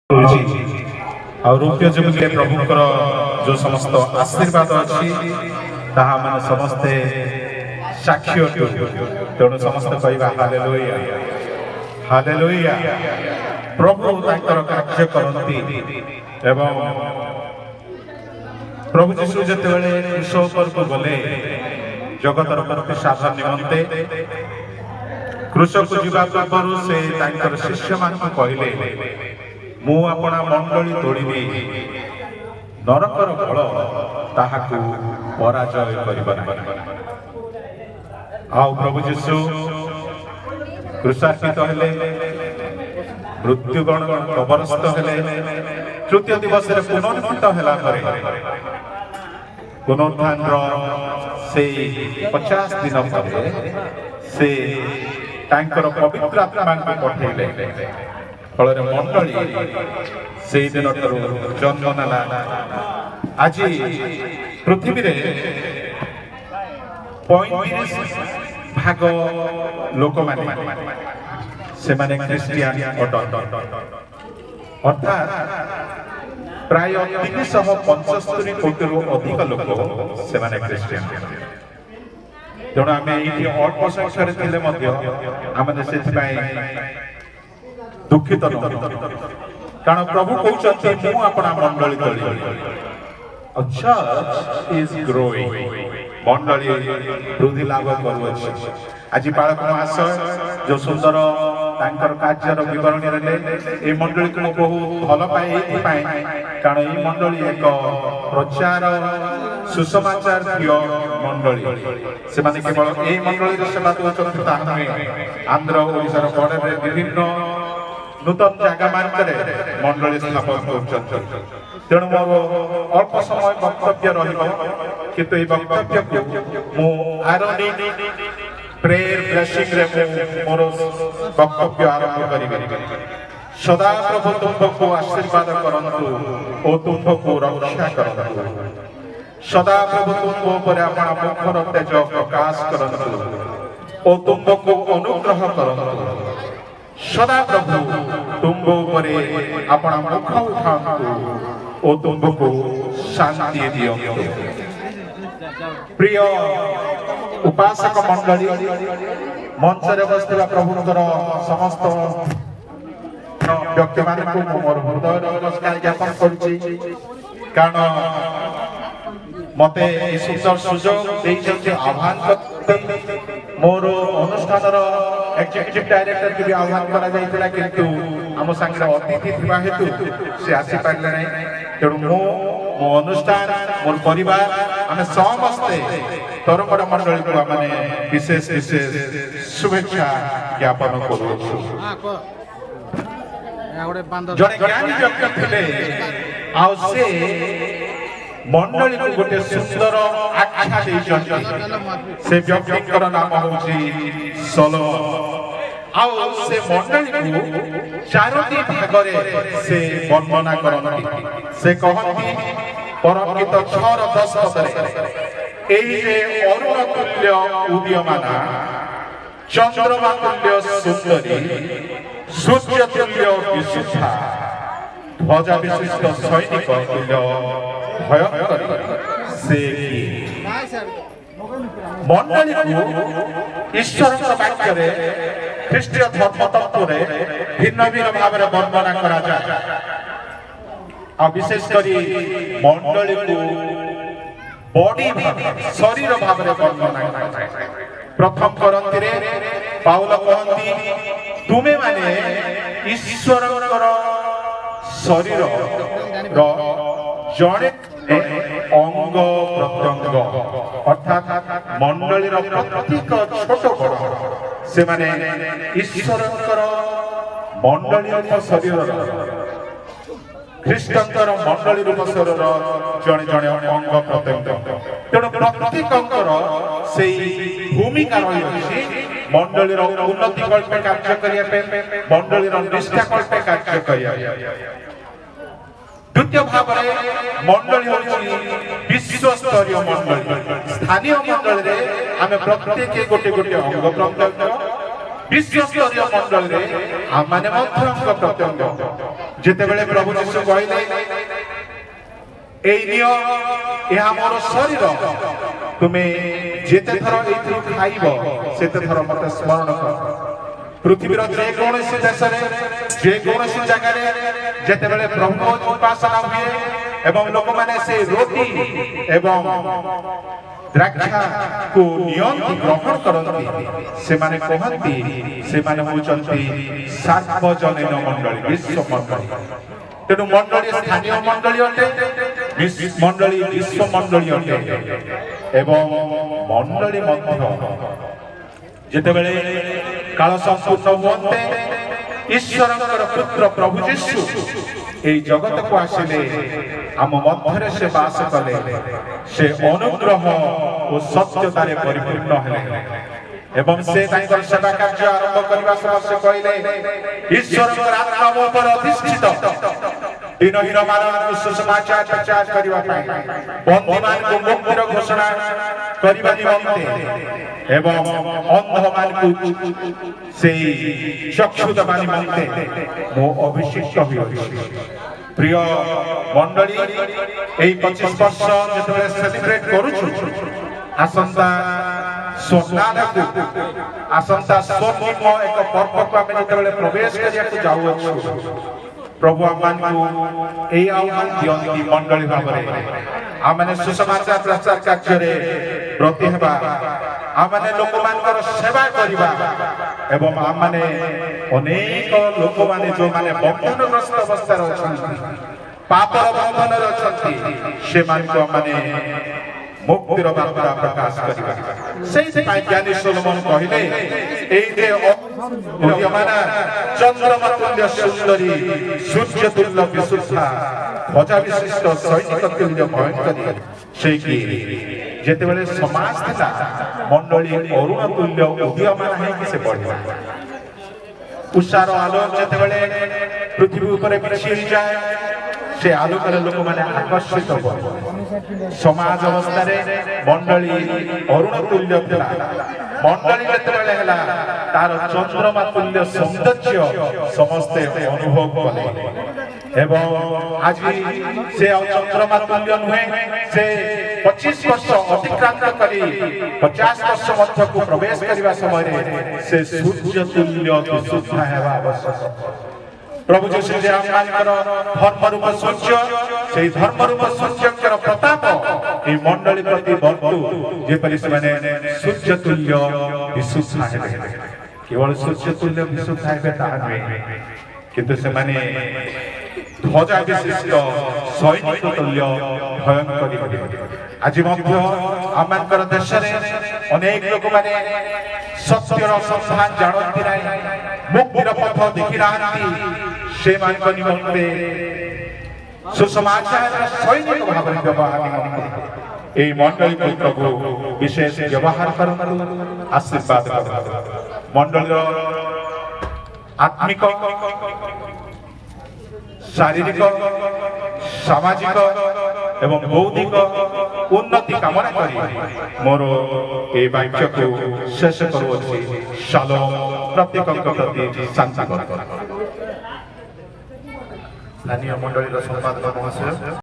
रूप्य jubilee प्रभुकर जो समस्त आशीर्वाद अच्छी ताहा माने समस्ते साक्षी तेणु समस्त कहवा हालेलुया हालेलुया। प्रभु तांकर कार्य करती एवं प्रभु यीशु जेतेबेले कृषक को गले जगतर प्रति साधन निमंते कृषक जीवा पूर्व से तांकर शिष्य मान कहले मु अपना मंडली तोड़बी नरकर फल ताहाकु पराजय करिबा नाही। आओ प्रभु यीशु क्रूसार्पित हेले मृत्युगण कबरस्थ हेले तृतीय दिवस पुनरुत्थित होला परे पुनरुत्थान से 50 दिन परे से तांकर पवित्र आत्मा को पठेले फल मंडली से दिन जन्म नाला। आज पृथ्वी रे 35 भाग लोक से माने क्रिश्चियन अर्थात प्राय 375 कोटी अधिक लोक से माने क्रिश्चियन। तेणु आम ये अल्प संख्यार थे दुखित कारण प्रभु कहते मु अपना मंडली तोड़ी मंडली वृद्धि लाभ करुच्छी। आज बालक मास जो सुंदर कार्यर विवरणी रे मंडली को बहुत भल पाए कारण ये मंडली एक प्रचार सुसमाचार प्रिय मंडली से माने केवल यही मंडली सेवा दौरान आंध्र ओडिशार बड़े विभिन्न नूतन जगह मानकर मंडली स्थापन कर तेणु मोर अल्प समय वक्तव्य रहित वक्तव्य को आरनी प्रेयर ब्लेसिंग रे मोर वक्तव्य आरंभ करी। सदा प्रभु तुमको आशीर्वाद करंतु ओ तुमको रक्षा करंतु। सदा प्रभु तुमको ऊपर अपना मुखर तेज प्रकाश करंतु ओ तुमको अनुग्रह करंतु। सदा प्रभु तुमको ऊपर अपना मुख उठांतु ओ तुमको शांति दियंतु। प्रिय उपासक मंडली मंचरे बसथिबा प्रभुଙ୍କର समस्त व्यक्ति मानक मोर हृदय नमस्कार ज्ञापन करुछि कारण मते सुंदर सुजोग देइछन्ते आह्वान करते मोर अनुष्ठानर एक्जिक्यूटिव डायरेक्टर के भी आह्वान करा जाइतिला किंतु हम संगे अतिथि थिबा हेतु से आसी पारले नै। तेणु मो अनुष्ठान मोर परिवार आम समस्ते तरंगड़ मंडली को माने विशेष विशेष शुभेच्छा ज्ञापन करूछु। जड़े ज्ञानी व्यक्ति थिले आउ से मंडली को गोटे सुंदर आख्या देइछन्ति से व्यक्तिकर नाम होछि सोलोमन। आउ से मंडली को चारोटी भागरे से वर्णना करନ୍ତି से कहନ୍ତି परम गीत 6:10 पदरे एई जे अरुण तुल्य उदीयमाना चंद्रमा तुल्य सुंदरी सूर्य तुल्य विशुद्धा ध्वजा विशिष्ट सैनिक तुल्य भयंकर से मंडली को ईश्वर वाक्य रे ख्रीष्टीय धर्म तत्व रे भिन्न भिन्न भाव रे वर्णना करा जाय। आ विशेष करी मंडली को बॉडी शरीर भाव रे वर्णना करा जाय। प्रथम करंती रे पाउल कहंती तुमे माने ईश्वरकर शरीर रो जड़े अंग प्रत्यंग अर्थात मंडली प्रत्येक छोट बड़ से माने ईश्वरकर मंडली शरीर ख्रीष्टंकर मंडली रूप शरीर जड़े जड़े अंग प्रत्यंग तेणु प्रत्येकंकर से भूमिका रही मंडली उन्नति कल्पे कार्य करिया मंडली निष्ठा कल्पे कार्य करिया। द्वितीय भाव में मंडली होची विश्व स्तरीय मंडली। स्थानीय मंडली रे आमे प्रत्येक गोटे गोटे अंग प्रत्यंग विश्वस्तरीय मंडल आमने प्रत्यंग जितेबले प्रभु जीशु कहले यह मोर शरीर तुम्हें जेते थर एथु खाइब सेते थर मते स्मरण कर। पृथ्वीर जेकोसी देश जेकोसी जगह जितेबले प्रभु उपासना हुए एवं लोक माने से रोटी एवं द्राक्षा को नियंती ग्रहण करती से माने कहती से माने होचंती सार्वजनीन मंडली विश्व मंडली। तेणु मंडली स्थानीय मंडली अटे मंडली विश्व मंडली अटे एवं मंडली मध्य जितेबले काल संपूर्ण हुए ईश्वर पुत्र प्रभु जीशु এই জগত को आसिले आम मध्य से बास कले से अनुग्रह और सत्यतारे परिपूर्ण हेले एवं से तांकर सेवा कार्य आरंभ करबा समय से कहले ईश्वर आत्मा मो पर अधिष्ठित दिनहीन मानव सुसमाचार प्रचार करबा पाई बंदीमान को मुक्तिर घोषणा करबा निमंते एवं अंधमान को से चक्षु दबा निमंते मो अभिषिक्त होई। प्रिय मंडली एई 25 वर्ष जेतबे सेलिब्रेट करूछु आसंता सोनारकु आसंता स्वर्णिम एक पर्व को आमे जेतबे प्रवेश करिया को जाउ प्रभु आमानकु एई आह्वान दियंती मंडली भाबरे आमाने सुसमाचार प्रचार कार्य ब्रती हेबा आमाने लोक मानकर सेवा करिबा एवं आमाने अनेक लोक माने जो माने बंधनग्रस्त अवस्था अछंती पापर बंधन अछंती से मानको आमाने मुक्तिर बार्ता प्रकाश करिबा। सेहि पाई ज्ञानी सोलोमन कहिले एई जे उदयमाना चंद्रमा तुल्य सुंदरी सूर्य तुल्य विशुद्धा ध्वजा विशिष्ट सैनिक तुल्य भयंकरी से कि जेतेबेले समाज था मंडली अरुण तुल्य उदयमान है कि से बढ़िया उषार आलोक जेतेबेले पृथ्वी ऊपर बिछी जाए से आलोक लोक माने आकर्षित हो समाज अवस्था रे मंडली अरुण तुल्य थिला मंडली जेतेबेले हला तार चंद्रमा तुल्य सौंदर्य समस्ते अनुभव कले एवं आज से चंद्रमा तुल्य नुहे से 25 वर्ष अतिक्रांत करी 50 वर्ष मध्य को प्रवेश करबा समय से सूर्य तुल्य विशुद्ध हेबा आवश्यक। प्रभु जीशु जे आमानकर धर्म रूप सूर्य से धर्म रूप सूर्यकर प्रताप ए मंडली प्रति बंधु जे परि से माने सूर्य तुल्य विशुद्ध हेबे केवल सूर्य तुल्य विशुद्ध हेबे ता नहे किंतु से माने ध्वजा विशिष्ट सैनिक तुल्य भयंकरी हेबे। आज मध्य आमानकर देश रे अनेक लोक माने सत्यर संधान जानती नाही मुक्तिर पथ देखि नाहंती से मानक निमंते सुसमाचार सैनिक भाव व्यवहार निमंते एई मंडली को प्रभु विशेष व्यवहार करंतु आशीर्वाद करंतु। मंडली आत्मिक शारीरिक सामाजिक एवं बौद्धिक उन्नति कामना करी मोर ए वाक्य को शेष करूछि। शालोम प्रत्येक प्रति शांति कर। स्थानीय मंडली संपादक महाशय